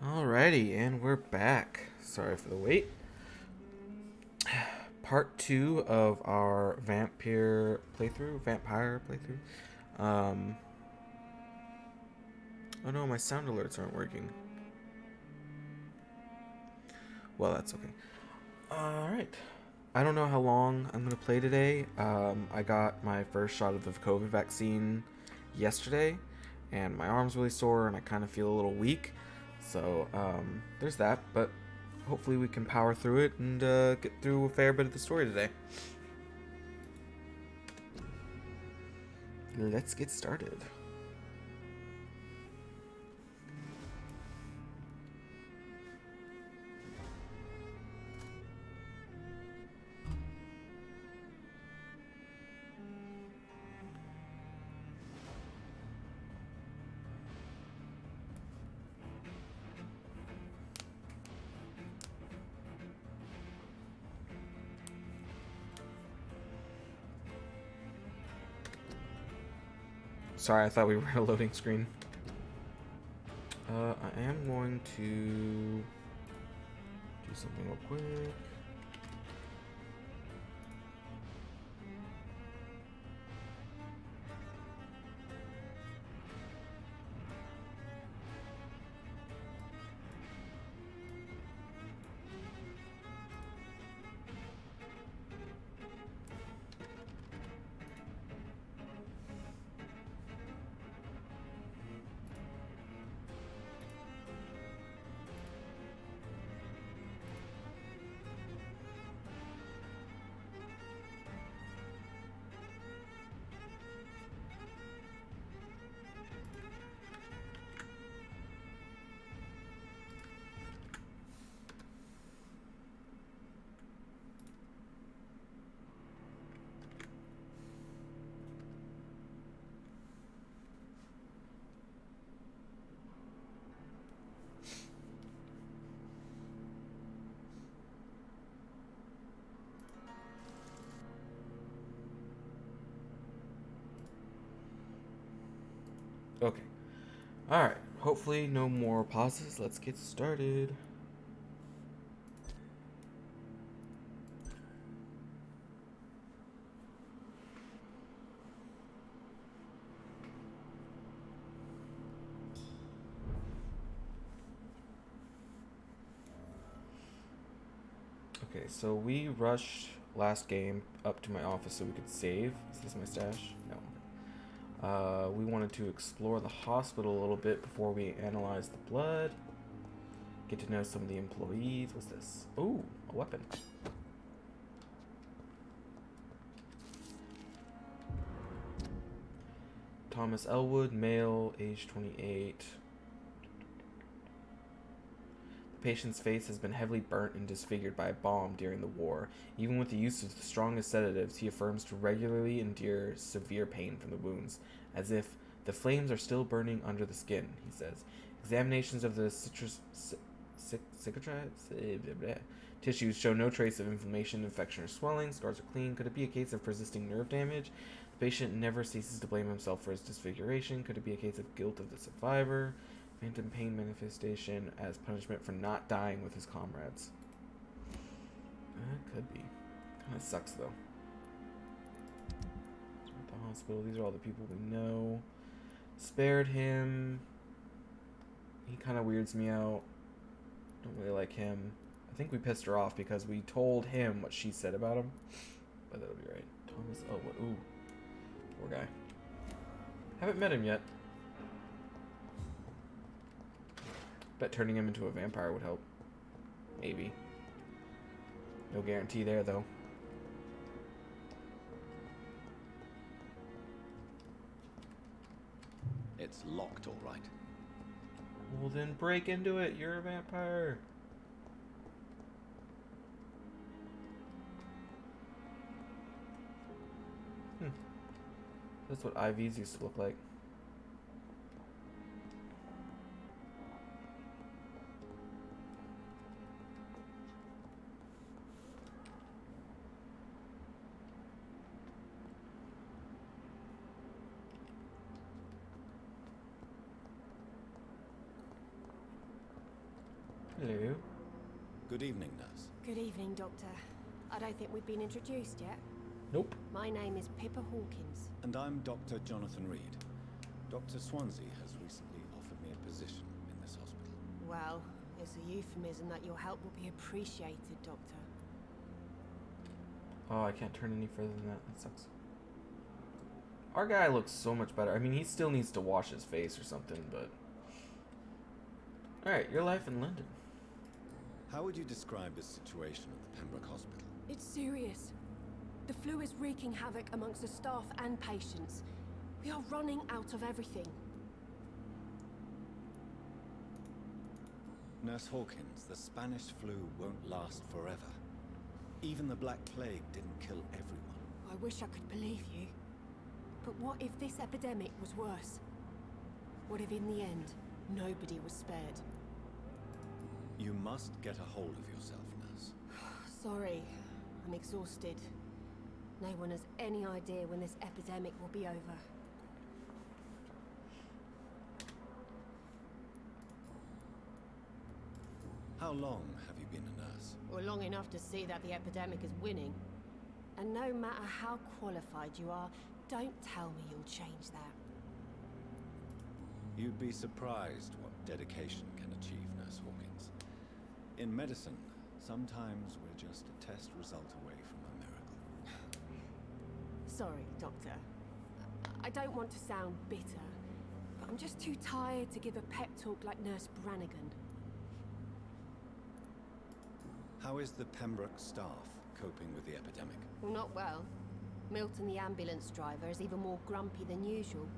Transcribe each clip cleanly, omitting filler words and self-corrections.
Alrighty, and we're back. Sorry for the wait. Part 2 of our Vampyr Vampire playthrough. Oh no, my sound alerts aren't working. Well, that's okay. Alright. I don't know how long I'm going to play today. I got my first shot of the COVID vaccine yesterday, and my arm's really sore, and I kind of feel a little weak. So, there's that, but hopefully we can power through it and get through a fair bit of the story today. Let's get started. Sorry, I thought we were in a loading screen. I am going to do something real quick. Okay. Alright. Hopefully no more pauses. Let's get started. Okay, so we rushed last game up to my office so we could save. Is this my stash? No. We wanted to explore the hospital a little bit before we analyze the blood. Get to know some of the employees. What's this? Ooh, a weapon. Thomas Elwood, male, age 28. The patient's face has been heavily burnt and disfigured by a bomb during the war. Even with the use of the strongest sedatives, he affirms to regularly endure severe pain from the wounds, as if the flames are still burning under the skin, he says. Examinations of the tissues show no trace of inflammation, infection, or swelling. Scars are clean. Could it be a case of persisting nerve damage? The patient never ceases to blame himself for his disfiguration. Could it be a case of guilt of the survivor? Phantom pain manifestation as punishment for not dying with his comrades. Could be. Kind of sucks though. At the hospital. These are all the people we know. Spared him. He kind of weirds me out. Don't really like him. I think we pissed her off because we told him what she said about him. But that'll be right. Thomas. Oh, what? Ooh. Poor guy. Haven't met him yet. Bet turning him into a vampire would help. Maybe. No guarantee there, though. It's locked, all right. Well, then break into it. You're a vampire. That's what IVs used to look like. Hello. Good evening, nurse. Good evening, Doctor. I don't think we've been introduced yet. Nope. My name is Pippa Hawkins. And I'm Dr. Jonathan Reed. Dr. Swansea has recently offered me a position in this hospital. Well, it's a euphemism that your help will be appreciated, Doctor. Oh, I can't turn any further than that. That sucks. Our guy looks so much better. I mean, he still needs to wash his face or something, but... Alright, your life in London. How would you describe the situation at the Pembroke Hospital? It's serious. The flu is wreaking havoc amongst the staff and patients. We are running out of everything. Nurse Hawkins, the Spanish flu won't last forever. Even the Black Plague didn't kill everyone. I wish I could believe you. But what if this epidemic was worse? What if in the end, nobody was spared? You must get a hold of yourself, nurse. Sorry, I'm exhausted. No one has any idea when this epidemic will be over. How long have you been a nurse? Or long enough to see that the epidemic is winning. And no matter how qualified you are, don't tell me you'll change that. You'd be surprised what dedication can achieve, Nurse Hawkins. In medicine, sometimes we're just a test result away from a miracle. Sorry, Doctor. I don't want to sound bitter, but I'm just too tired to give a pep talk like Nurse Brannigan. How is the Pembroke staff coping with the epidemic? Well, not well. Milton, the ambulance driver, is even more grumpy than usual,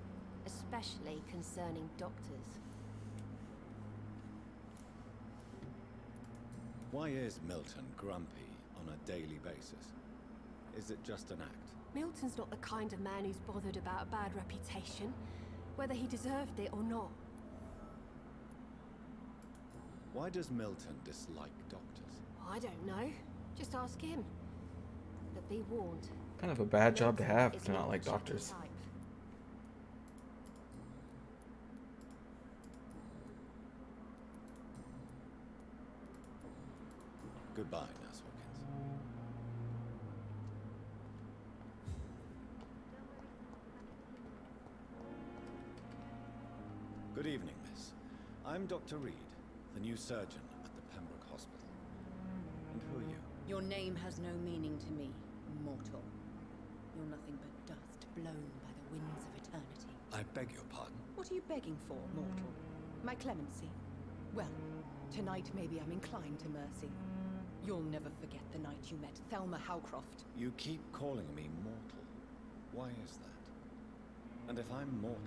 especially concerning doctors. Why is Milton grumpy on a daily basis? Is it just an act? Milton's not the kind of man who's bothered about a bad reputation, whether he deserved it or not. Why does Milton dislike doctors? I don't know. Just ask him. But be warned. Kind of a bad job to have Is to not like the chatty doctors. type. Goodbye, Nurse Hawkins. Good evening, miss. I'm Dr. Reed, the new surgeon at the Pembroke Hospital. And who are you? Your name has no meaning to me, mortal. You're nothing but dust blown by the winds of eternity. I beg your pardon. What are you begging for, mortal? My clemency? Well, tonight maybe I'm inclined to mercy. You'll never forget the night you met Thelma Howcroft. You keep calling me mortal. Why is that? And if I'm mortal,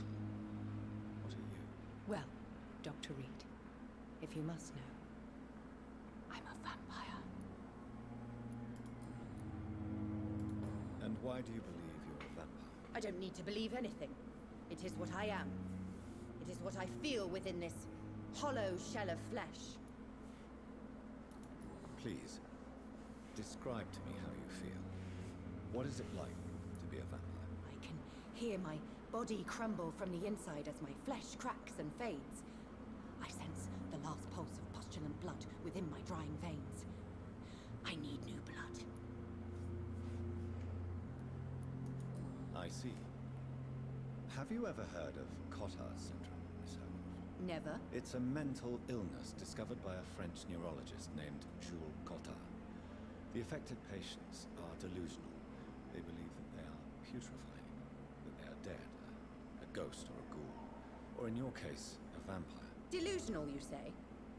what are you? Well, Dr. Reed, if you must know, I'm a vampire. And why do you believe you're a vampire? I don't need to believe anything. It is what I am. It is what I feel within this hollow shell of flesh. Please, describe to me how you feel. What is it like to be a vampire? I can hear my body crumble from the inside as my flesh cracks and fades. I sense the last pulse of postulant blood within my drying veins. I need new blood. I see. Have you ever heard of Cotard syndrome, Miss Howcroft? Never. It's a mental illness discovered by a French neurologist named Jules Cotard. The affected patients are delusional. They believe that they are putrefying, that they are dead, a ghost or a ghoul, or in your case, a vampire. Delusional, you say?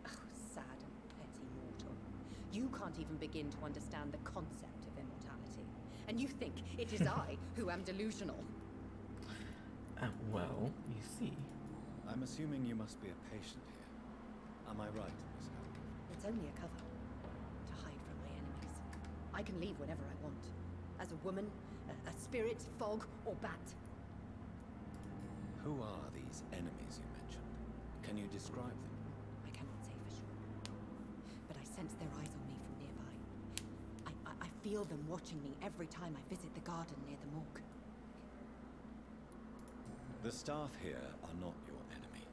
Oh, sad and petty mortal. You can't even begin to understand the concept of immortality. And you think it is I who am delusional. Well, you see. I'm assuming you must be a patient here. Am I right, Miss Howcroft? It's only a cover. To hide from my enemies. I can leave whenever I want. As a woman, a spirit, fog, or bat. Who are these enemies you mentioned? Can you describe them? I cannot say for sure. But I sense their eyes on me from nearby. I feel them watching me every time I visit the garden near the morgue. The staff here are not your enemy.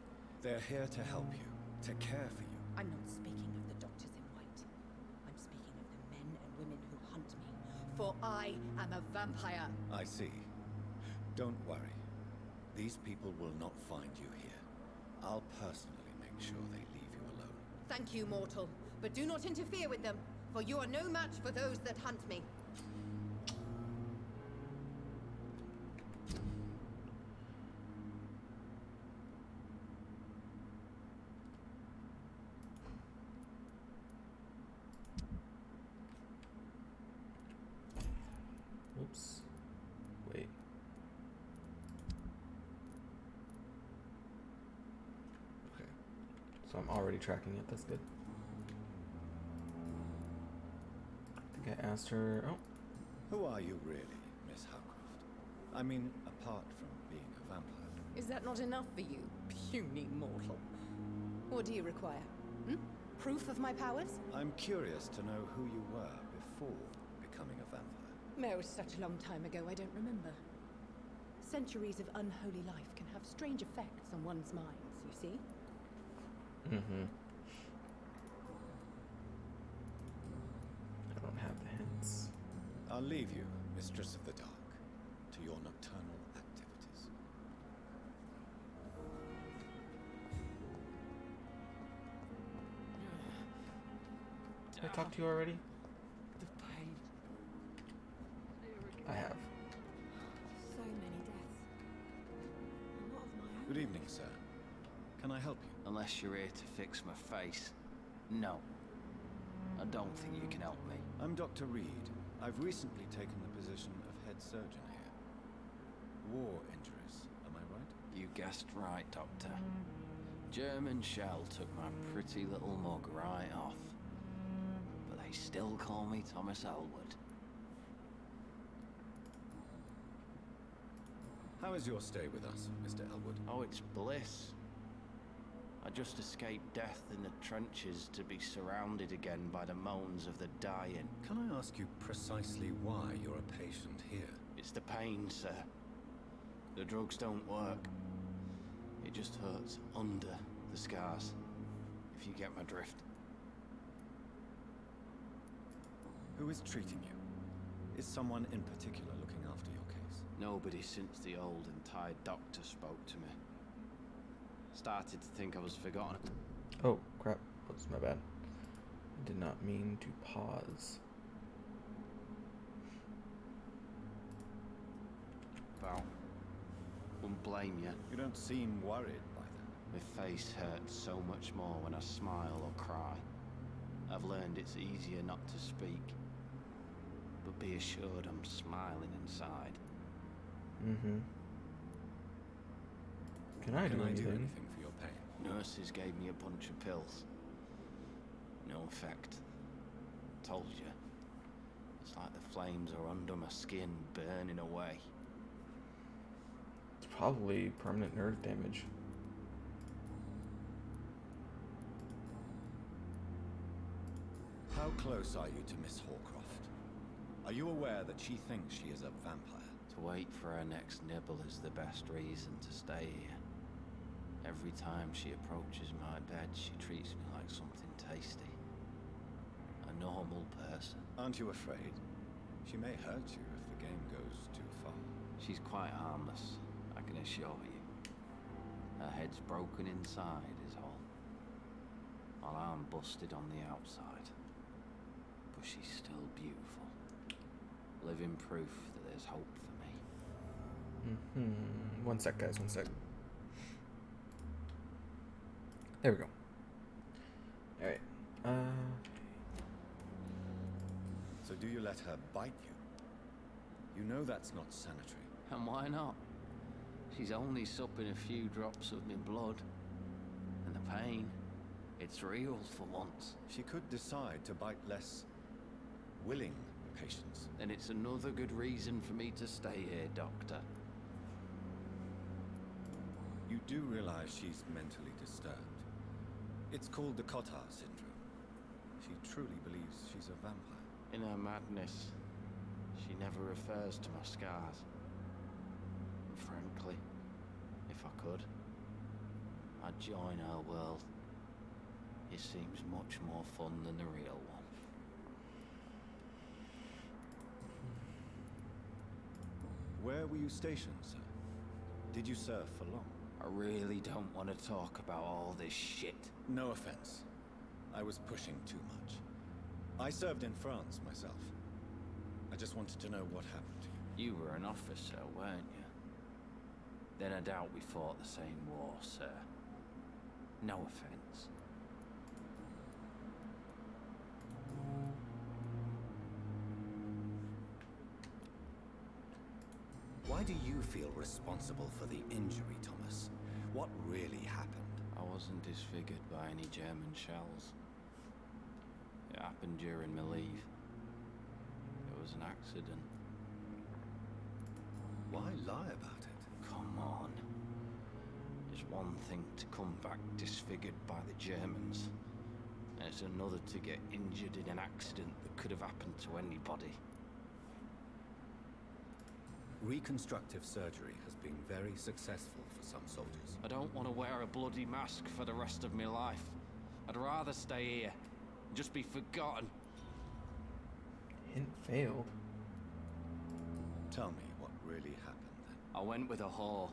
They're here to help you, to care for you. I'm not speaking of the for I am a vampire. I see. Don't worry. These people will not find you here. I'll personally make sure they leave you alone. Thank you, mortal, but do not interfere with them, for you are no match for those that hunt me. Oops. Wait. Okay. So I'm already tracking it. That's good. I think I asked her. Oh. Who are you really, Miss Howcroft? I mean, apart from being a vampire. Is that not enough for you, puny mortal? What do you require? Proof of my powers? I'm curious to know who you were before becoming a vampire. It was such a long time ago, I don't remember. Centuries of unholy life can have strange effects on one's minds, you see? Mm-hmm. I don't have the hints. I'll leave you, Mistress of the Dark, to your nocturnal activities. Did I talk to you already? The pain. I have. So many deaths. And what of my own? Good evening, sir. Can I help you? Unless you're here to fix my face. No. I don't think you can help me. I'm Dr. Reed. I've recently taken the position of head surgeon here. War injuries, am I right? You guessed right, Doctor. German shell took my pretty little mug right off. But they still call me Thomas Elwood. How is your stay with us, Mr. Elwood? Oh, it's bliss. I just escaped death in the trenches to be surrounded again by the moans of the dying. Can I ask you precisely why you're a patient here? It's the pain, sir. The drugs don't work. It just hurts under the scars, if you get my drift. Who is treating you? Is someone in particular looking after your case? Nobody since the old and tired doctor spoke to me. Started to think I was forgotten. Oh, crap. Oops, my bad. I did not mean to pause. Well, wouldn't blame you. You don't seem worried by that. My face hurts so much more when I smile or cry. I've learned it's easier not to speak. But be assured I'm smiling inside. Mm-hmm. Can I do anything? For your pain? Nurses gave me a bunch of pills. No effect. Told you. It's like the flames are under my skin, burning away. It's probably permanent nerve damage. How close are you to Miss Hawcroft? Are you aware that she thinks she is a vampire? To wait for her next nibble is the best reason to stay here. Every time she approaches my bed, she treats me like something tasty. A normal person. Aren't you afraid? She may hurt you if the game goes too far. She's quite harmless, I can assure you. Her head's broken inside is all. While I'm busted on the outside. But she's still beautiful. Living proof that there's hope for me. Mm-hmm. One sec, guys. One sec. There we go. All right. So do you let her bite you? You know that's not sanitary. And why not? She's only supping a few drops of my blood. And the pain, it's real for once. She could decide to bite less willing patients. And it's another good reason for me to stay here, Doctor. You do realize she's mentally disturbed. It's called the Cotard syndrome. She truly believes she's a vampire. In her madness, she never refers to my scars. And frankly, if I could, I'd join her world. It seems much more fun than the real one. Where were you stationed, sir? Did you serve for long? I really don't want to talk about all this shit. No offense. I was pushing too much. I served in France myself. I just wanted to know what happened to you. You were an officer, weren't you? Then I doubt we fought the same war, sir. No offense. Why do you feel responsible for the injury, Thomas? What really happened? I wasn't disfigured by any German shells. It happened during my leave. It was an accident. Why lie about it? Come on. It's one thing to come back disfigured by the Germans, and it's another to get injured in an accident that could have happened to anybody. Reconstructive surgery has been very successful for some soldiers. I don't want to wear a bloody mask for the rest of my life. I'd rather stay here and just be forgotten. Hint failed. Tell me what really happened then. I went with a whore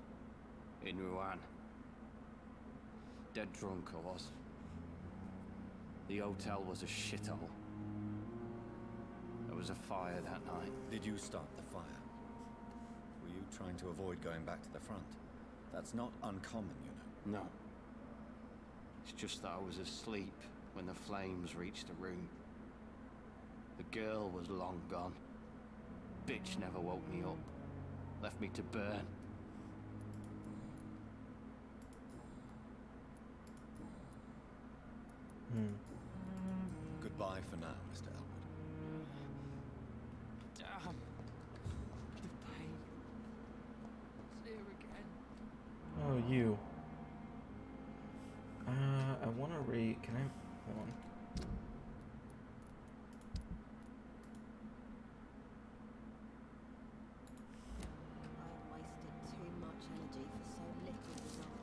in Rouen. Dead drunk I was. The hotel was a shithole. There was a fire that night. Did you start the fire? Were you trying to avoid going back to the front? That's not uncommon, you know. No. It's just that I was asleep when the flames reached the room. The girl was long gone. Bitch never woke me up. Left me to burn. Goodbye for now, Mr. Elwood. Damn. The pain. It's here again. Oh, you. I want to rate. Can I? Hold on. I wasted too much energy for so little result.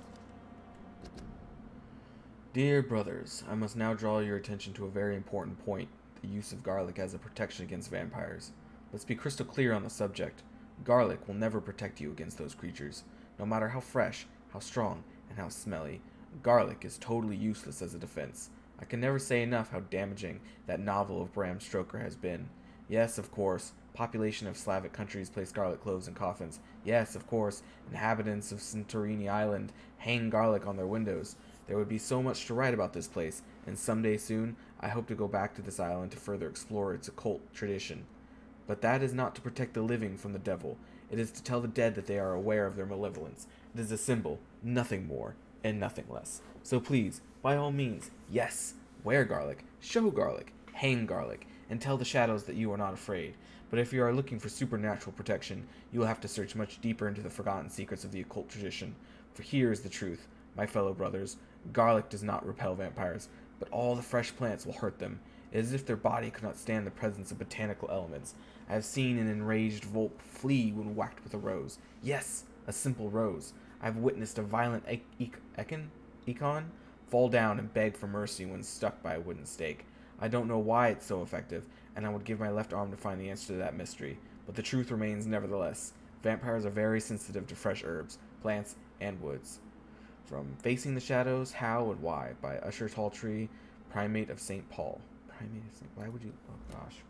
Dear brothers, I must now draw your attention to a very important point, the use of garlic as a protection against vampires. Let's be crystal clear on the subject. Garlic will never protect you against those creatures. No matter how fresh, how strong, and how smelly, garlic is totally useless as a defense. I can never say enough how damaging that novel of Bram Stoker has been. Yes, of course, population of Slavic countries place garlic cloves in coffins. Yes, of course, inhabitants of Santorini Island hang garlic on their windows. There would be so much to write about this place, and someday soon, I hope to go back to this island to further explore its occult tradition. But that is not to protect the living from the devil. It is to tell the dead that they are aware of their malevolence. It is a symbol, nothing more, and nothing less. So please, by all means, yes, wear garlic, show garlic, hang garlic, and tell the shadows that you are not afraid. But if you are looking for supernatural protection, you will have to search much deeper into the forgotten secrets of the occult tradition. For here is the truth, my fellow brothers. Garlic does not repel vampires, but all the fresh plants will hurt them. It is as if their body could not stand the presence of botanical elements. I have seen an enraged Volp flee when whacked with a rose. Yes, a simple rose. I have witnessed a violent econ fall down and beg for mercy when stuck by a wooden stake. I don't know why it's so effective, and I would give my left arm to find the answer to that mystery. But the truth remains nevertheless. Vampires are very sensitive to fresh herbs, plants, and woods. From Facing the Shadows, How and Why by Usher Talltree, Primate of St. Paul. Primate of St. Why would you? Oh gosh.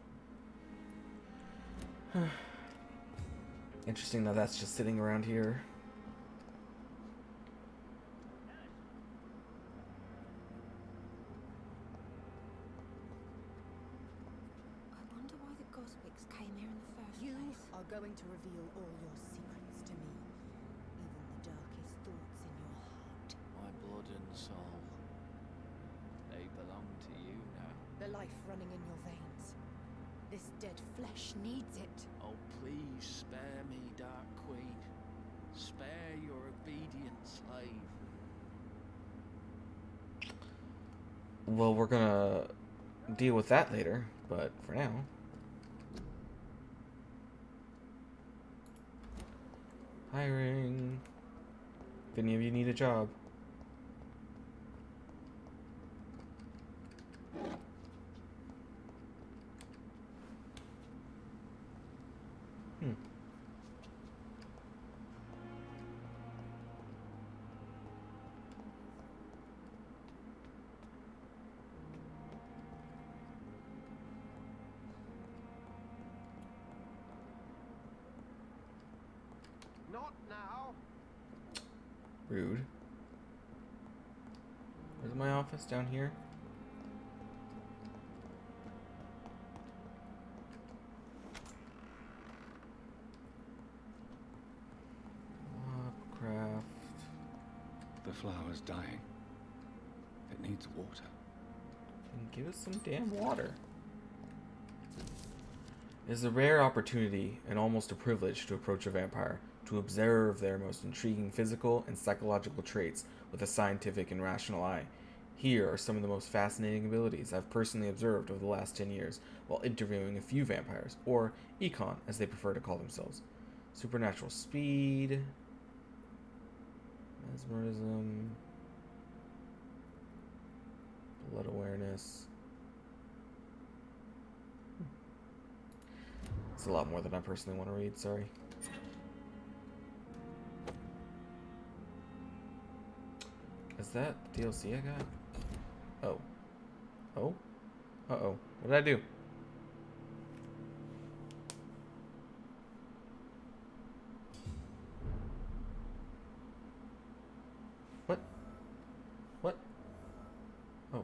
Interesting that that's just sitting around here. I wonder why the Goswicks came here in the first You place. are going to reveal all your secrets to me, even the darkest thoughts in your heart. My blood and soul. They belong to you now. The life running in your veins. This dead flesh needs it. Oh, please spare me, Dark Queen. Spare your obedient slave. Well, we're gonna deal with that later, but for now. Hiring. If any of you need a job. Not now. Rude. Where's my office? Down here? Craft. The flower's dying. It needs water. And give us some damn water. It is a rare opportunity and almost a privilege to approach a vampire, to observe their most intriguing physical and psychological traits with a scientific and rational eye. Here are some of the most fascinating abilities I've personally observed over the last 10 years while interviewing a few vampires, or econ as they prefer to call themselves. Supernatural speed, mesmerism, blood awareness. It's a lot more than I personally want to read, sorry. Is that the DLC I got? Oh. Oh? Uh-oh. What did I do? What? What? Oh.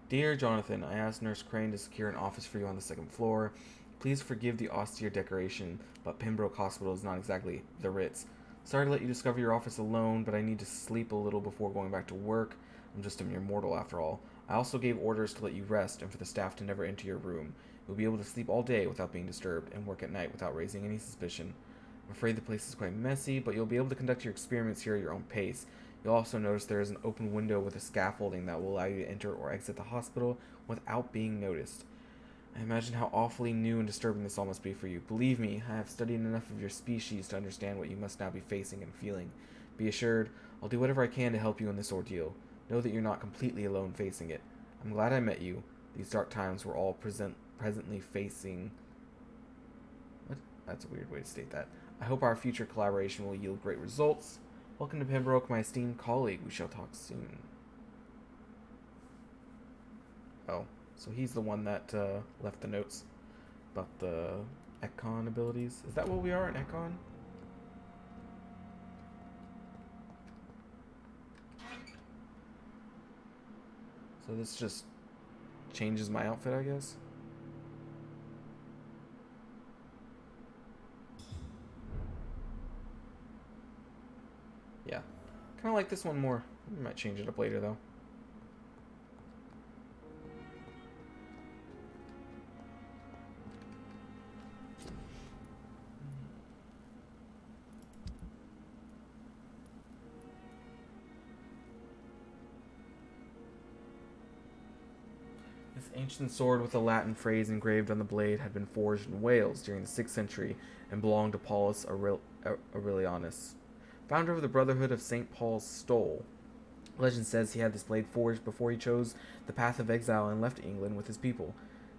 Dear Jonathan, I asked Nurse Crane to secure an office for you on the second floor. Please forgive the austere decoration, but Pembroke Hospital is not exactly the Ritz. Sorry to let you discover your office alone, but I need to sleep a little before going back to work. I'm just a mere mortal after all. I also gave orders to let you rest and for the staff to never enter your room. You'll be able to sleep all day without being disturbed and work at night without raising any suspicion. I'm afraid the place is quite messy, but you'll be able to conduct your experiments here at your own pace. You'll also notice there is an open window with a scaffolding that will allow you to enter or exit the hospital without being noticed. I imagine how awfully new and disturbing this all must be for you. Believe me, I have studied enough of your species to understand what you must now be facing and feeling. Be assured, I'll do whatever I can to help you in this ordeal. Know that you're not completely alone facing it. I'm glad I met you. These dark times we're all presently facing... What? That's a weird way to state that. I hope our future collaboration will yield great results. Welcome to Pembroke, my esteemed colleague. We shall talk soon. Oh, so he's the one that left the notes about the econ abilities. Is that what we are, an econ? So this just changes my outfit, I guess. Yeah, kind of like this one more. We might change it up later, though. This ancient sword with a Latin phrase engraved on the blade had been forged in Wales during the 6th century and belonged to Paulus Aurelianus, founder of the Brotherhood of St. Paul's Stole. Legend says he had this blade forged before he chose the path of exile and left England with his people.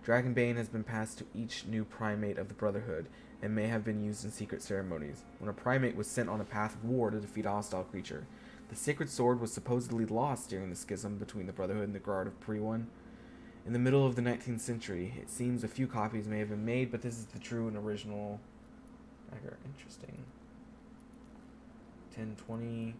Dragonbane has been passed to each new primate of the Brotherhood and may have been used in secret ceremonies, when a primate was sent on a path of war to defeat a hostile creature. The sacred sword was supposedly lost during the schism between the Brotherhood and the Guard of Priwan. In the middle of the 19th century, it seems a few copies may have been made, but this is the true and original dagger. Interesting. 1020.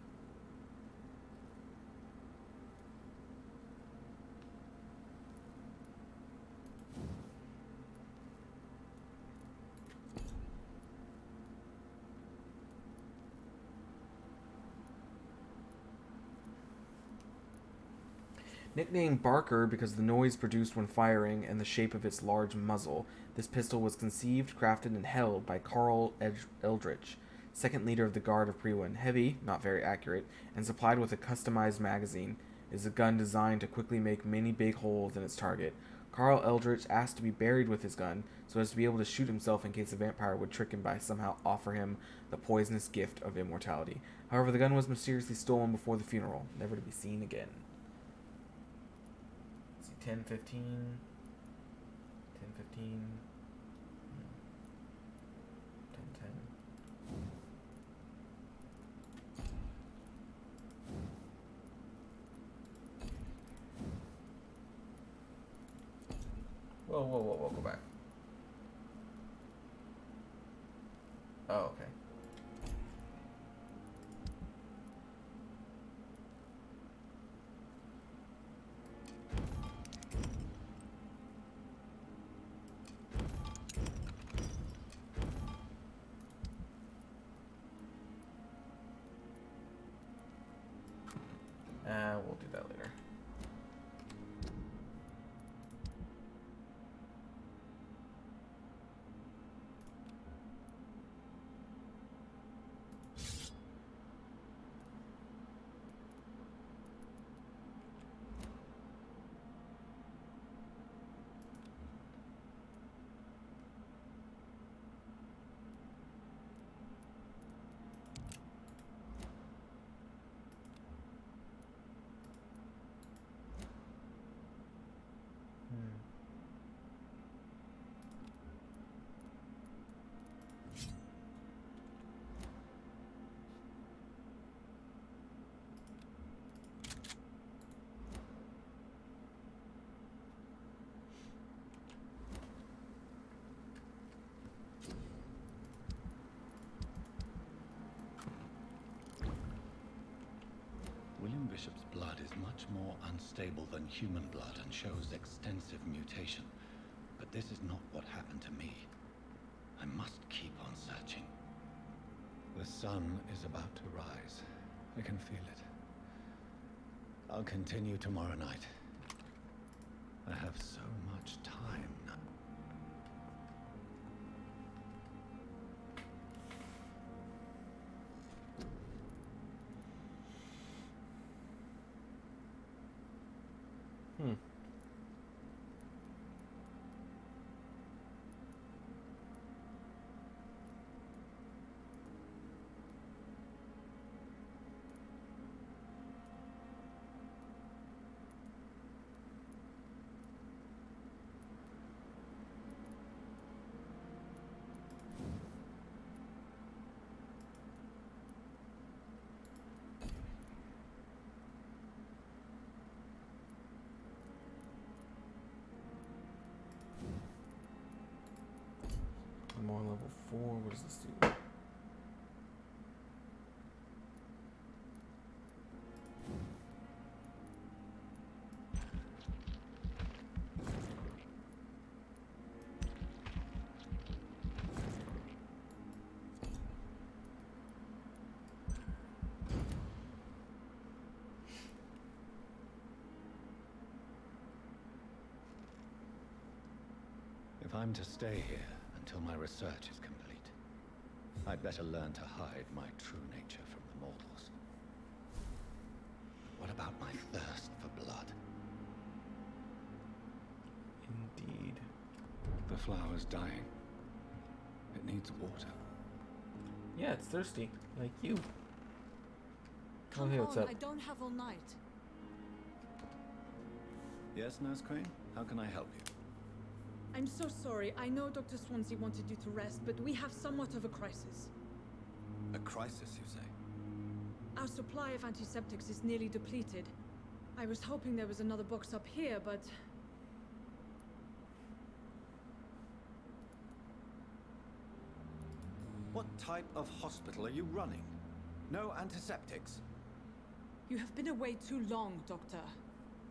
Nicknamed Barker because of the noise produced when firing and the shape of its large muzzle, this pistol was conceived, crafted, and held by Carl Eldritch, second leader of the Guard of Priwan. Heavy, not very accurate, and supplied with a customized magazine, it is a gun designed to quickly make many big holes in its target. Carl Eldritch asked to be buried with his gun so as to be able to shoot himself in case a vampire would trick him by somehow offer him the poisonous gift of immortality. However, the gun was mysteriously stolen before the funeral, never to be seen again. 10, 15, 10, 15, 10, 10. Whoa, whoa, go back. Oh, okay. We'll do that later. William Bishop's blood is much more unstable than human blood and shows extensive mutation. But this is not what happened to me. I must keep on searching. The sun is about to rise. I can feel it. I'll continue tomorrow night. I have so much time now. I'm on level 4. What does this do? If I'm to stay here until my research is complete, I'd better learn to hide my true nature from the mortals. What about my thirst for blood? Indeed. The flower's dying. It needs water. Yeah, it's thirsty, like you. Come hey, what's on, up? I don't have all night. Yes, Nurse Crane? How can I help you? I'm so sorry. I know Dr. Swansea wanted you to rest, but we have somewhat of a crisis. A crisis, you say? Our supply of antiseptics is nearly depleted. I was hoping there was another box up here, but... What type of hospital are you running? No antiseptics? You have been away too long, Doctor.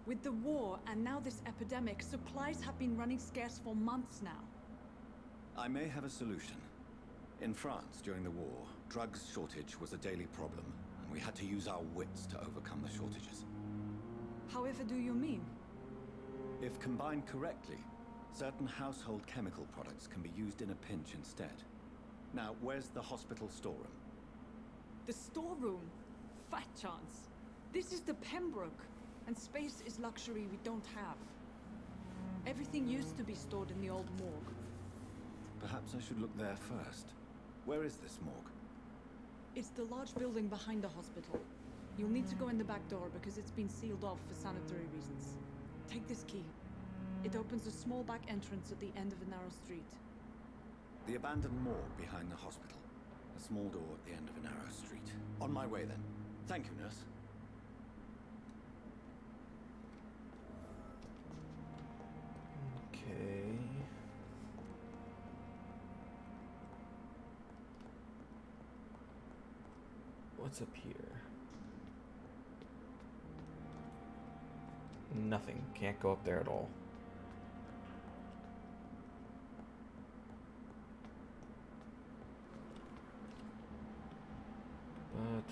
With the war and now this epidemic, supplies have been running scarce for months now. I may have a solution. In France, during the war, drugs shortage was a daily problem, and we had to use our wits to overcome the shortages. However do you mean? If combined correctly, certain household chemical products can be used in a pinch instead. Now, where's the hospital storeroom? The storeroom? Fat chance. This is the Pembroke, and space is luxury we don't have. Everything used to be stored in the old morgue. Perhaps I should look there first. Where is this morgue? It's the large building behind the hospital. You'll need to go in the back door because it's been sealed off for sanitary reasons. Take this key. It opens a small back entrance at the end of a narrow street. The abandoned morgue behind the hospital. A small door at the end of a narrow street. On my way then. Thank you, nurse. Okay. What's up here? Nothing. Can't go up there at all.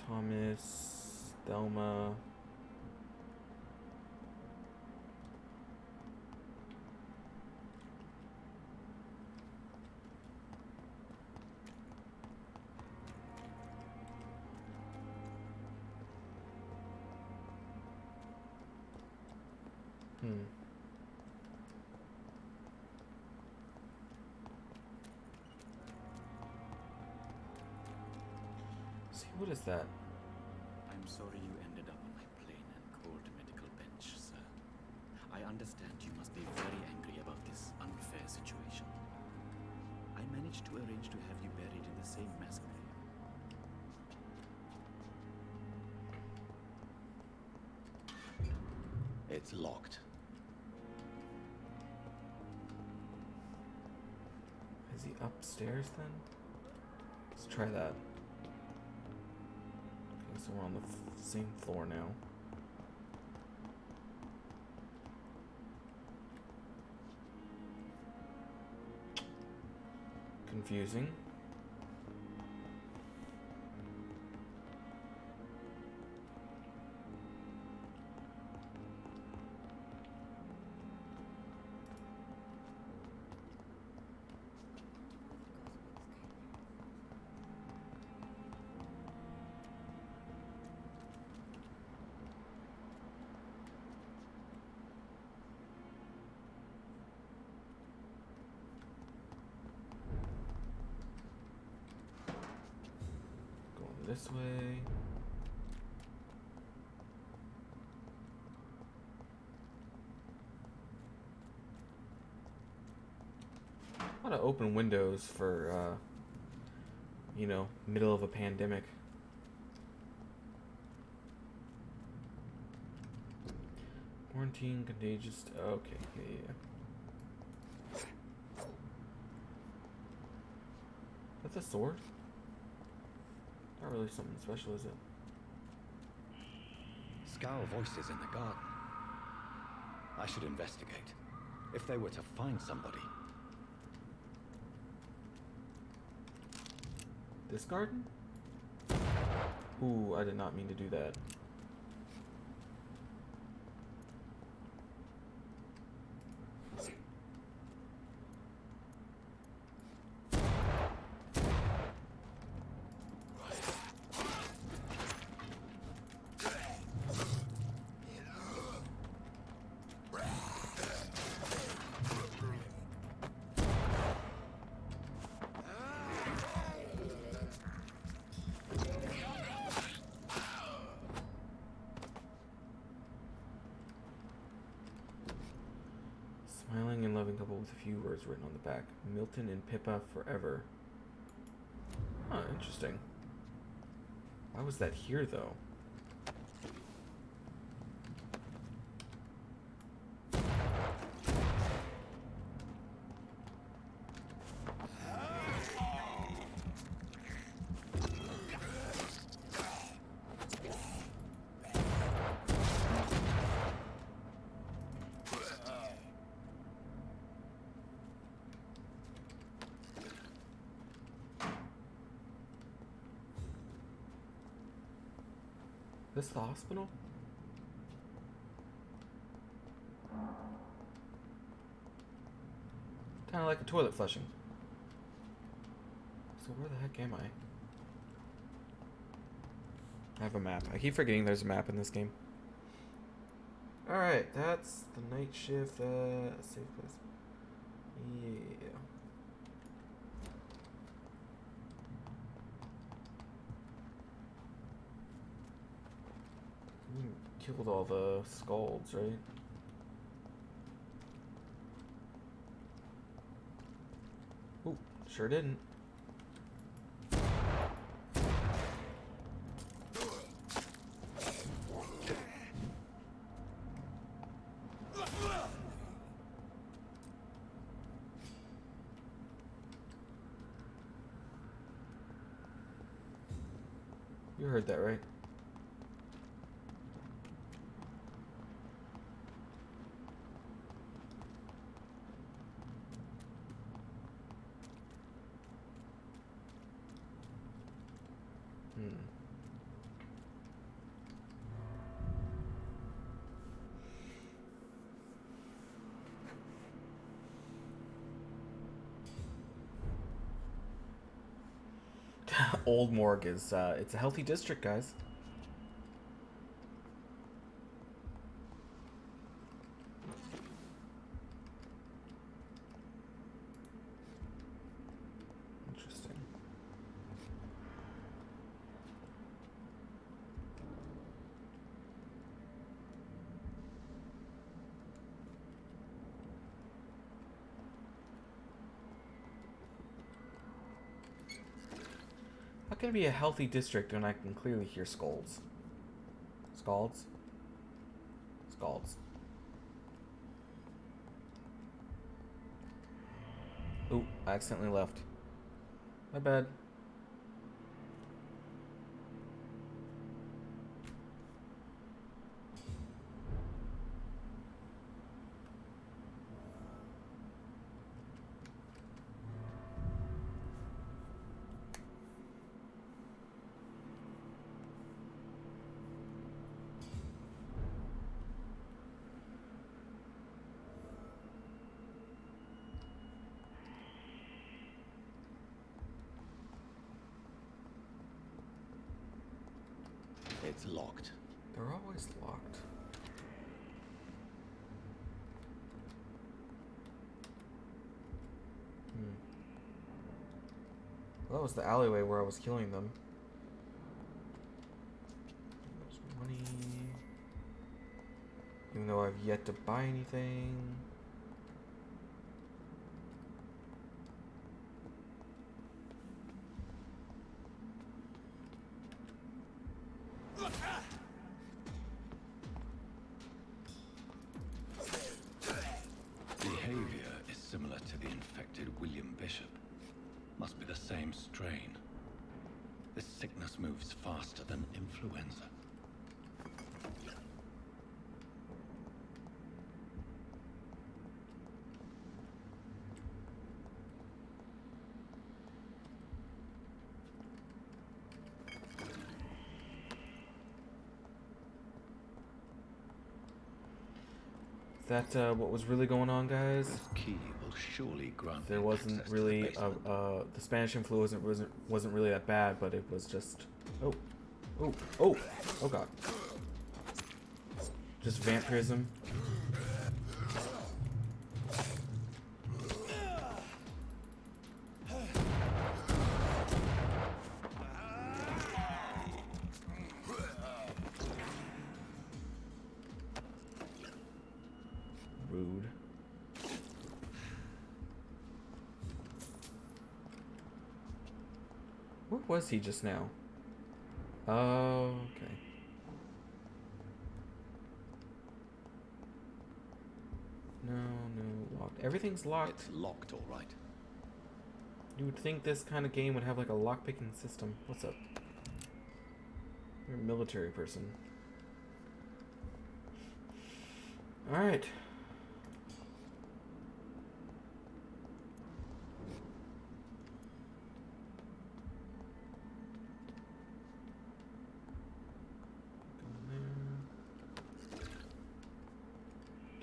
Thomas, Thelma. See, what is that? I'm sorry you ended up on my plain and cold medical bench, sir. I understand you must be very angry about this unfair situation. I managed to arrange to have you buried in the same mass grave. It's locked. Is he upstairs then? Let's try that. Okay, so we're on the same floor now. Confusing. This way. A lot of open windows for, you know, middle of a pandemic. Quarantine, contagious. Okay, yeah. That's a sword? Not really something special, is it? Scowl voices in the garden. I should investigate. If they were to find somebody. This garden? Ooh, I did not mean to do that. Smiling and loving couple with a few words written on the back. Milton and Pippa forever. Huh, interesting. Why was that here, though? This the hospital? Kind of like a toilet flushing. So where the heck am I? I have a map. I keep forgetting there's a map in this game. Alright, that's the night shift. Safe place. Yeah. Killed all the scalds, right? Ooh, sure didn't. You You heard that, right? Old Morgue is, it's a healthy district, guys. Interesting. How can it be a healthy district when I can clearly hear scolds? Scalds? Scalds. Ooh, I accidentally left. My bad. It's locked. They're always locked. Well, that was the alleyway where I was killing them. There's money. Even though I've yet to buy anything. Behavior is similar to the infected William Bishop. Must be the same strain. This sickness moves faster than influenza. Is that what was really going on, guys? This key will surely grant There me wasn't access to the really basement. the Spanish influ wasn't really that bad, but it was just oh god, just vampirism. Rude. Where was he just now? Oh, okay. No, locked. Everything's locked. It's locked, all right. You would think this kind of game would have like a lockpicking system. What's up? You're a military person. Alright.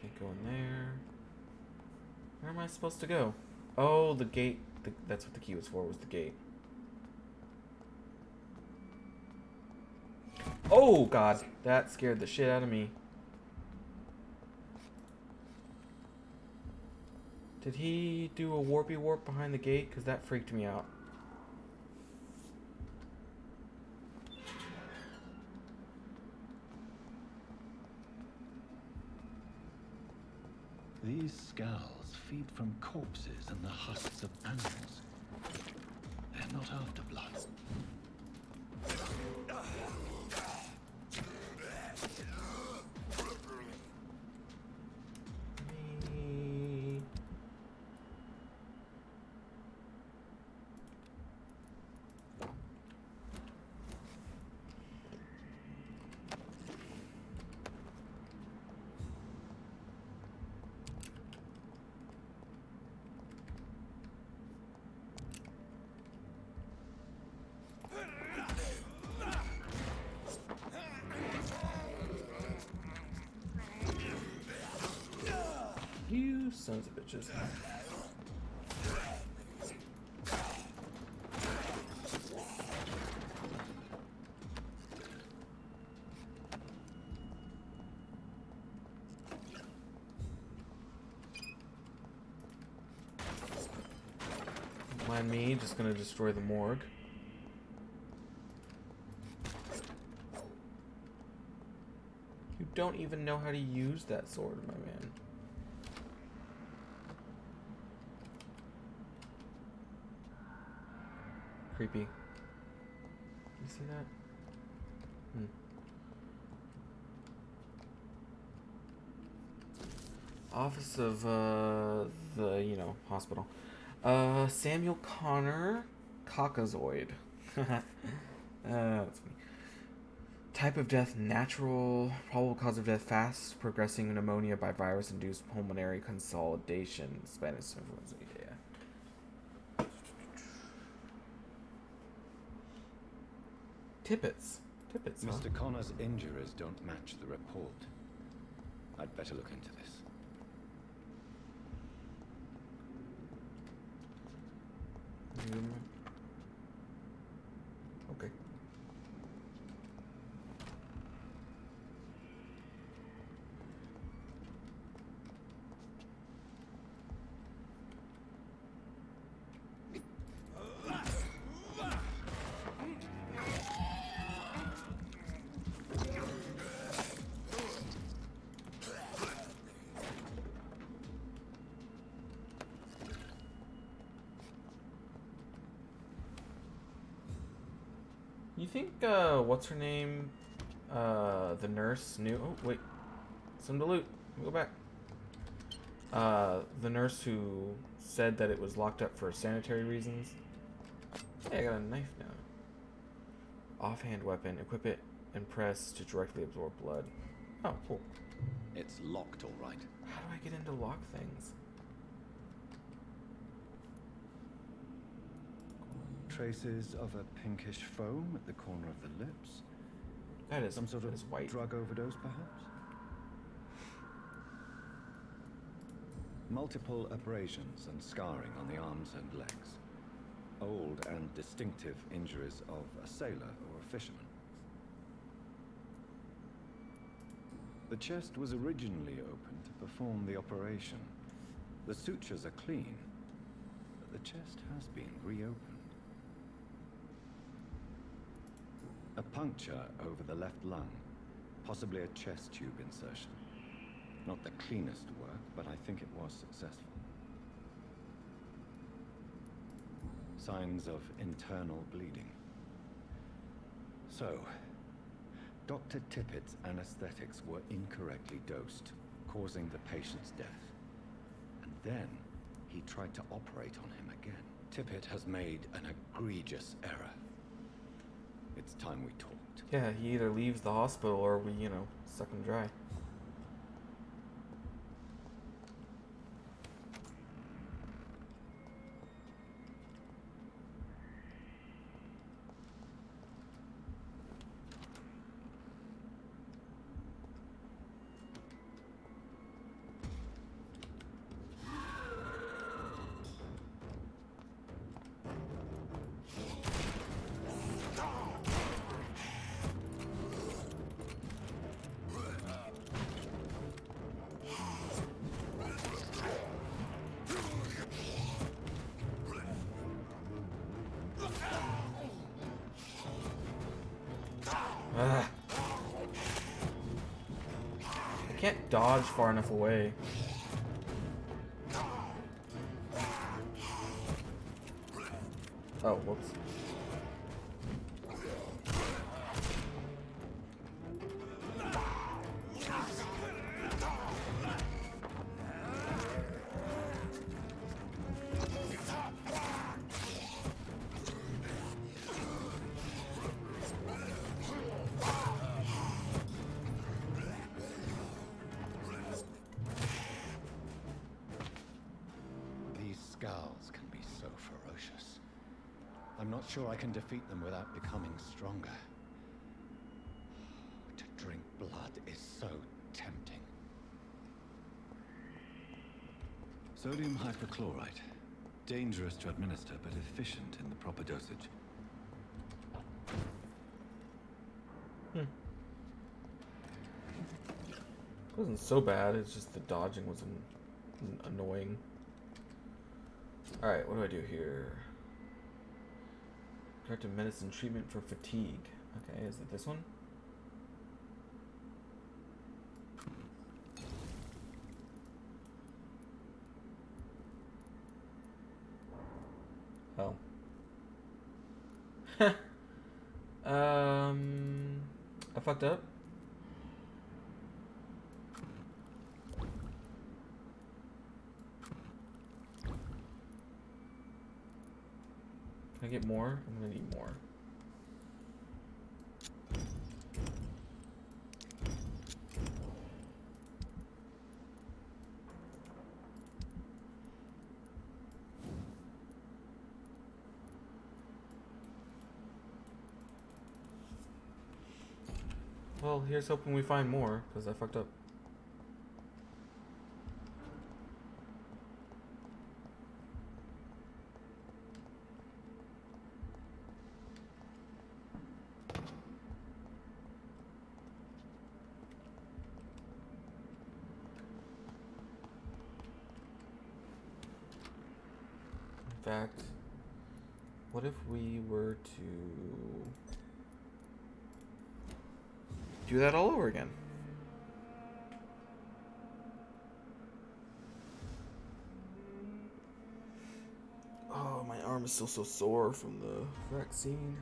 Can't go in there. Where am I supposed to go? Oh, the gate. That's what the key was for, was the gate. Oh, God. That scared the shit out of me. Did he do a warpy warp behind the gate? Because that freaked me out. These skulls feed from corpses and the husks of animals. They're not after blood. You sons of bitches. Don't mind me, just gonna destroy the morgue. You don't even know how to use that sword, my man. Creepy. You see that? Office of, the, hospital. Samuel Connor, Caucasoid. That's funny. Type of death, natural. Probable cause of death, fast progressing pneumonia by virus-induced pulmonary consolidation. Spanish influenza, yeah. Tippets, huh? Mr. Connor's injuries don't match the report. I'd better look into this. Okay. You think, what's her name? The nurse knew. Oh, wait. Some to loot. Go back. The nurse who said that it was locked up for sanitary reasons. Hey, I got a knife now. Offhand weapon. Equip it and press to directly absorb blood. Oh, cool. It's locked, all right. How do I get into lock things? Traces of a pinkish foam at the corner of the lips. That is Some sort that of is white. drug overdose, perhaps? Multiple abrasions and scarring on the arms and legs. Old and distinctive injuries of a sailor or a fisherman. The chest was originally open to perform the operation. The sutures are clean, but the chest has been reopened. A puncture over the left lung, possibly a chest tube insertion. Not the cleanest work, but I think it was successful. Signs of internal bleeding. So, Dr. Tippett's anesthetics were incorrectly dosed, causing the patient's death. And then, he tried to operate on him again. Tippett has made an egregious error. It's time we talked. Yeah, he either leaves the hospital or we, suck him dry. Ugh. I can't dodge far enough away. Oh, whoops. Skulls can be so ferocious. I'm not sure I can defeat them without becoming stronger. To drink blood is so tempting. Sodium hypochlorite. Dangerous to administer, but efficient in the proper dosage. It wasn't so bad, it's just the dodging was annoying. Alright, what do I do here? Corrective medicine treatment for fatigue. Okay, is it this one? Oh. I fucked up. Can I get more? I'm gonna need more. Well, here's hoping we find more, because I fucked up. In fact, what if we were to do that all over again? Oh, my arm is still so sore from the vaccine.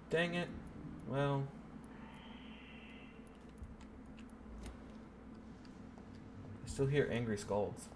Dang it. Well. I still hear angry scolds.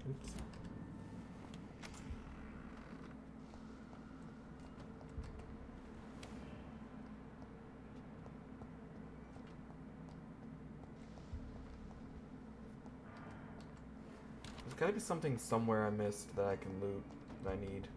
Oops. There's gotta be something somewhere I missed that I can loot that I need.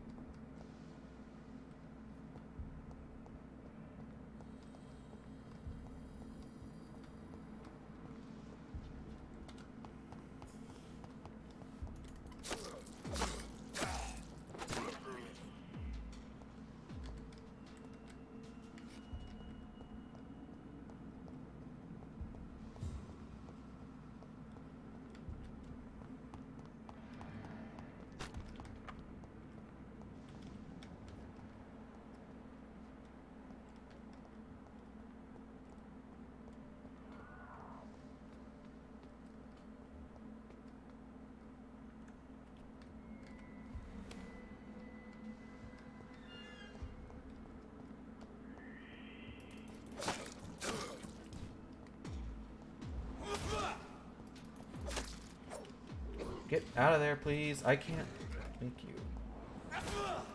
Get out of there, please. I can't. Thank you.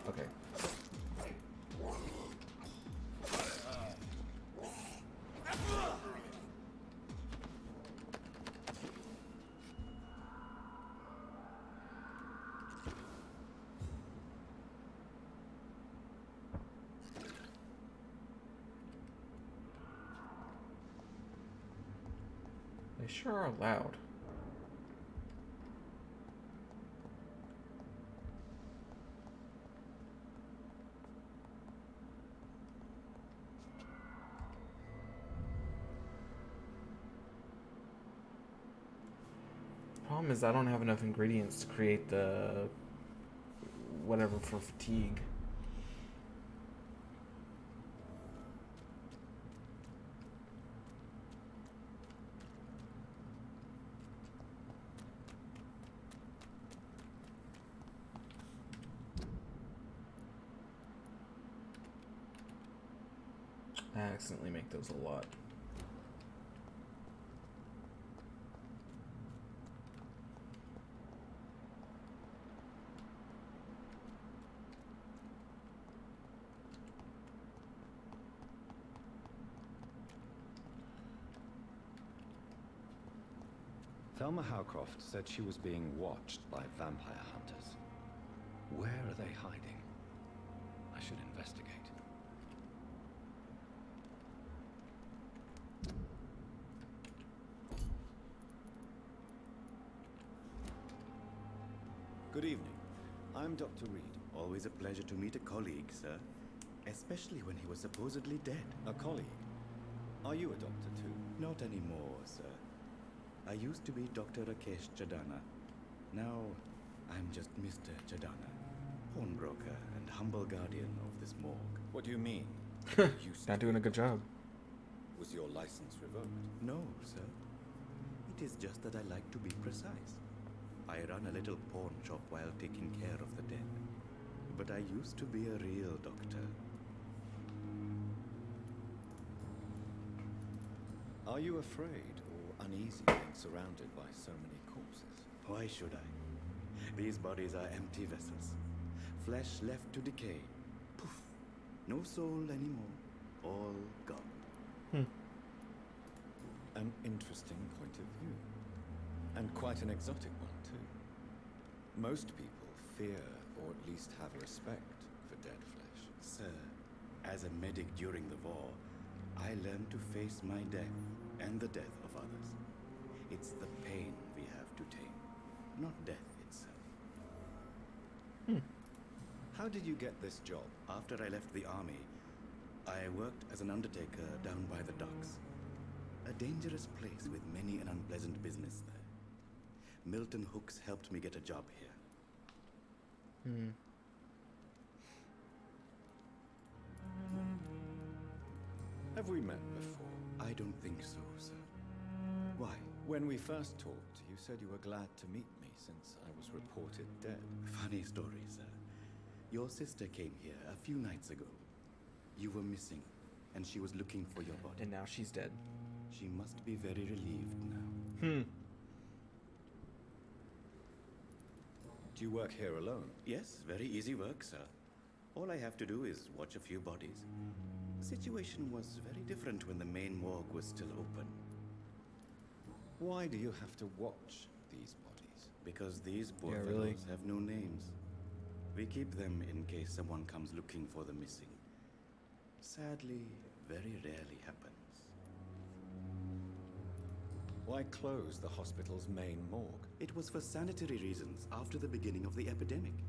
Okay. They sure are loud. Problem is I don't have enough ingredients to create the whatever for fatigue. I accidentally make those a lot. Thelma Howcroft said she was being watched by vampire hunters. Where are they hiding? I should investigate. Good evening. I'm Dr. Reed. Always a pleasure to meet a colleague, sir. Especially when he was supposedly dead. A colleague. Are you a doctor too? Not anymore, sir. I used to be Dr. Rakesh Chadana. Now, I'm just Mr. Chadana, pawnbroker and humble guardian of this morgue. What do you mean? Not doing a good job. Was your license revoked? No, sir. It is just that I like to be precise. I run a little pawn shop while taking care of the dead. But I used to be a real doctor. Are you afraid or uneasy being surrounded by so many corpses? Why should I? These bodies are empty vessels. Flesh left to decay. Poof. No soul anymore. All gone. An interesting point of view. And quite an exotic one, too. Most people fear, or at least have respect, for dead flesh. Sir, as a medic during the war, I learned to face my death and the death of others. It's the pain we have to tame, not death itself. How did you get this job? After I left the army, I worked as an undertaker down by the docks. A dangerous place with many an unpleasant business there. Milton Hooks helped me get a job here. Have we met before? I don't think so, sir. Why? When we first talked, you said you were glad to meet me since I was reported dead. Funny story, sir. Your sister came here a few nights ago. You were missing, and she was looking for your body. And now she's dead. She must be very relieved now. Do you work here alone? Yes, very easy work, sir. All I have to do is watch a few bodies. The situation was very different when the main morgue was still open. Why do you have to watch these bodies? Because these poor Yeah, fellows really? have no names. We keep them in case someone comes looking for the missing. Sadly, very rarely happens. Why close the hospital's main morgue? It was for sanitary reasons after the beginning of the epidemic.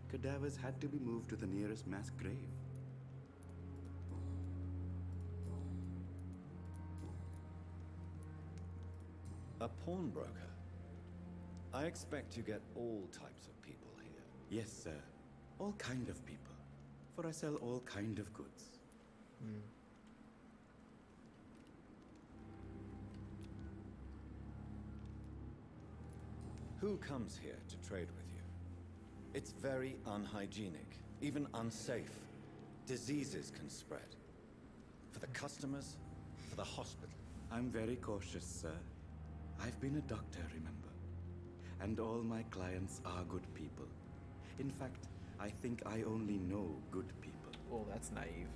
Cadavers had to be moved to the nearest mass grave. A pawnbroker? I expect you get all types of people here. Yes, sir. All kind of people. For I sell all kind of goods. Who comes here to trade with you? It's very unhygienic, even unsafe. Diseases can spread. For the customers, for the hospital. I'm very cautious, sir. I've been a doctor, remember? And all my clients are good people. In fact, I think I only know good people. Well, that's naive.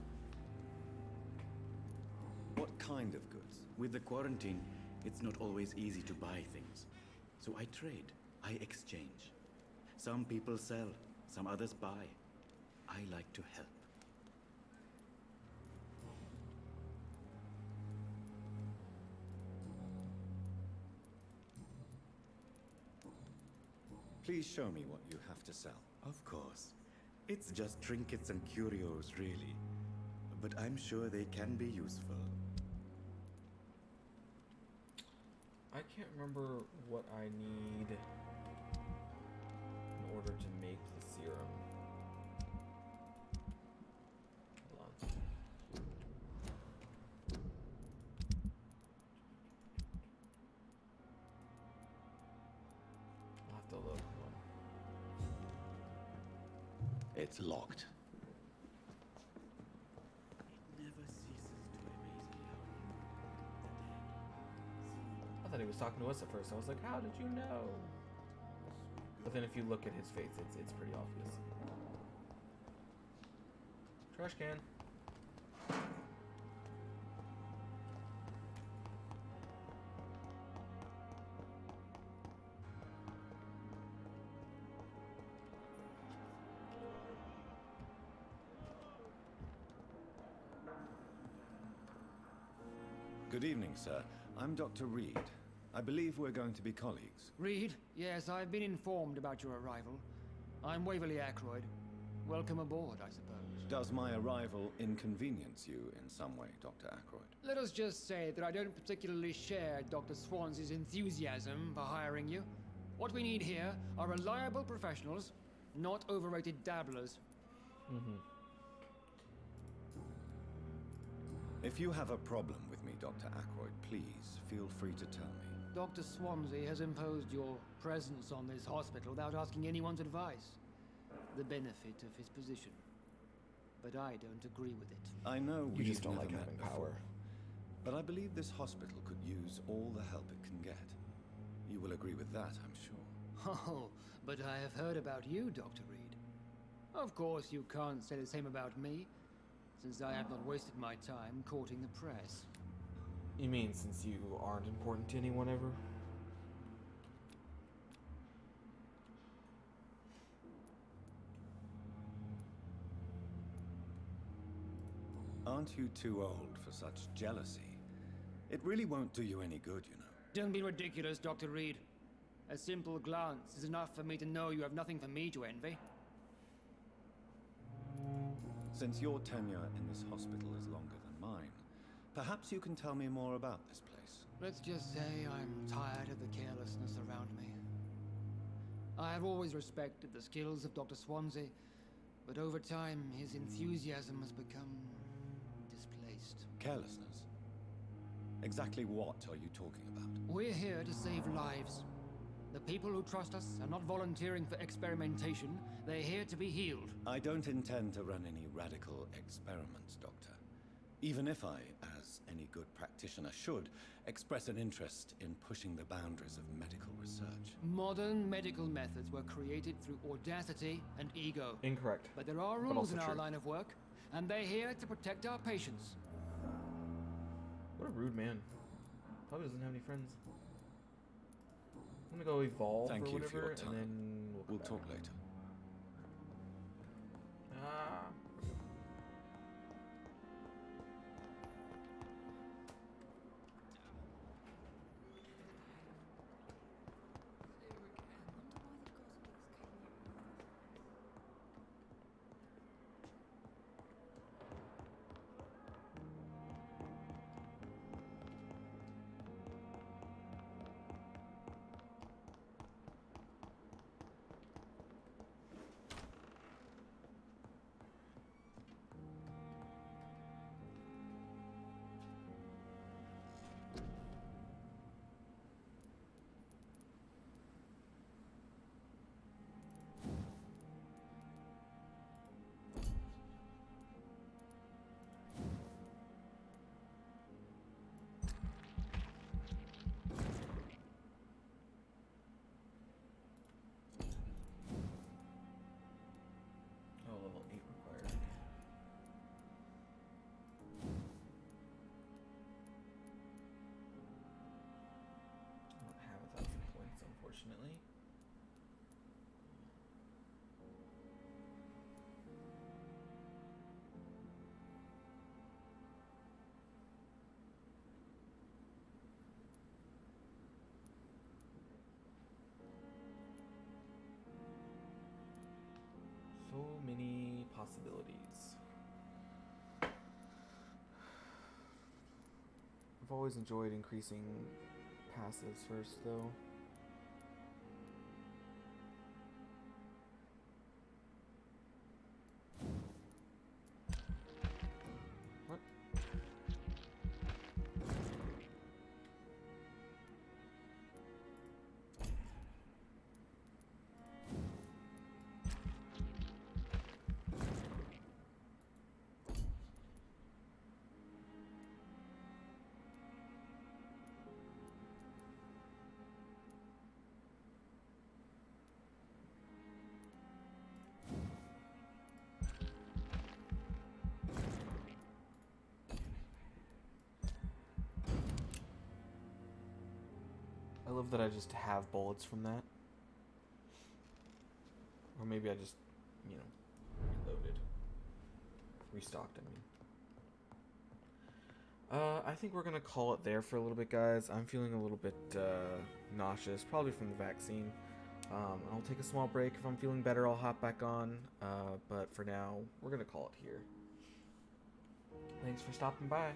What kind of goods? With the quarantine, it's not always easy to buy things. So I trade, I exchange. Some people sell, some others buy. I like to help. Please show me what you have to sell. Of course. It's just trinkets and curios, really. But I'm sure they can be useful. I can't remember what I need in order to make the serum. Hold on. I'll have to look. Hold on. It's locked. It never ceases to thought he was talking to us at first. I was like, how did you know? But then if you look at his face, it's pretty obvious. Trash can. Good evening, sir. I'm Dr. Reed. I believe we're going to be colleagues. Reed? Yes, I've been informed about your arrival. I'm Waverly Ackroyd. Welcome aboard, I suppose. Does my arrival inconvenience you in some way, Dr. Ackroyd? Let us just say that I don't particularly share Dr. Swansea's enthusiasm for hiring you. What we need here are reliable professionals, not overrated dabblers. If you have a problem with me, Dr. Ackroyd, please feel free to tell me. Dr. Swansea has imposed your presence on this hospital without asking anyone's advice. The benefit of his position. But I don't agree with it. I know You we've just don't never like met having before, power. but I believe this hospital could use all the help it can get. You will agree with that, I'm sure. Oh, but I have heard about you, Dr. Reed. Of course, you can't say the same about me, since I have not wasted my time courting the press. You mean since you aren't important to anyone ever? Aren't you too old for such jealousy? It really won't do you any good, you know. Don't be ridiculous, Dr. Reed. A simple glance is enough for me to know you have nothing for me to envy. Since your tenure in this hospital is longer than mine, perhaps you can tell me more about this place. Let's just say I'm tired of the carelessness around me. I have always respected the skills of Dr. Swansea, but over time his enthusiasm has become displaced. Carelessness? Exactly what are you talking about? We're here to save lives. The people who trust us are not volunteering for experimentation. They're here to be healed. I don't intend to run any radical experiments, Doctor. Even if I, as any good practitioner should, express an interest in pushing the boundaries of medical research. Modern medical methods were created through audacity and ego. Incorrect. But there are But rules also in our true. line of work, and they're here to protect our patients. What a rude man. Probably doesn't have any friends. I'm gonna go evolve Thank or you whatever, for your time. and then we'll We'll come talk back. later. Ah. Oh, level 8 required. I don't have 1,000 points, unfortunately. So many possibilities. I've always enjoyed increasing passives first, though. What? I love that I just have bullets from that. Or maybe I just, you know, reloaded. Restocked, I mean. I think we're gonna call it there for a little bit, guys. I'm feeling a little bit nauseous, probably from the vaccine. I'll take a small break. If I'm feeling better, I'll hop back on. But for now, we're gonna call it here. Thanks for stopping by.